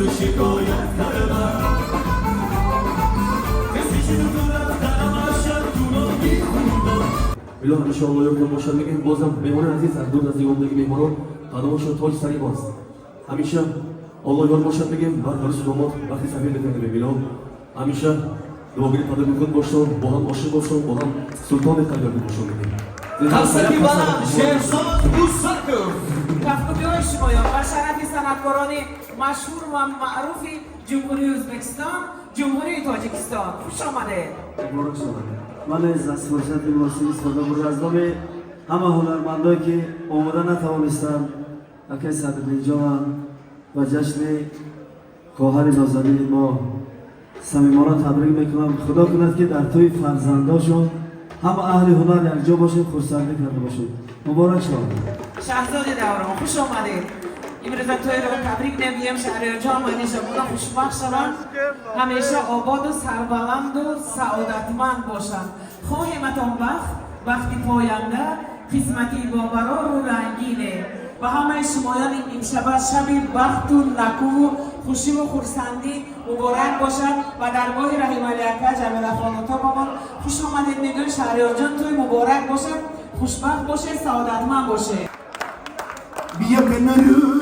شکایت کردم کسی شنیدم درم اشک تو رو میخوندم بلا همیشه الله یکم باشد میگیم بازم مهمان عزیز از دور از زندگی مهمانان قدماشون تاج سری باز همیشه الله یار باشد میگیم بر عروس داماد وقتی سفیر میکنه به بلا همیشه دعاگیر قدر میکن باشون با هم عاشق باشون با هم سلطان قلب باشون میگیم قصدی بلند شهرزاد موسیقی تفکر شمایا و شرف صنعتکاران مشهور و معروف جمهوری ازبکستان جمهوری تاجیکستان خوش آمده مبارک شما من از فرصت مناسب استفاده بر از نام همه هنرمندایی که اومدن نتوانستن اکی صدرنجان و جشن خواهر نازنین ما صمیمانه تبریک میکنم خدا کند که در توی فرزنداشون همه اهل هنر یکجا باشه خرسندی کرده باشه مبارک شما شهرزاد دوران خوش آمدید امروز توی رو تبریک نمیگیم شهریار جان و همیشه بودا خوشبخت شوند همیشه آباد و سربلند و سعادتمند باشند خواهیمتان وقتی پاینده قسمتی باورار و رنگینه و همه شمایان امشب شبی بخت و نکو و خوشی و خورسندی مبارک باشد و درگاه رحیم علی اکبر جمیله خانوتا بابا خوش آمدید میگن شهریار جان توی مبارک باشد خوشبخت باشه سعادتمند باشه بیا کنارو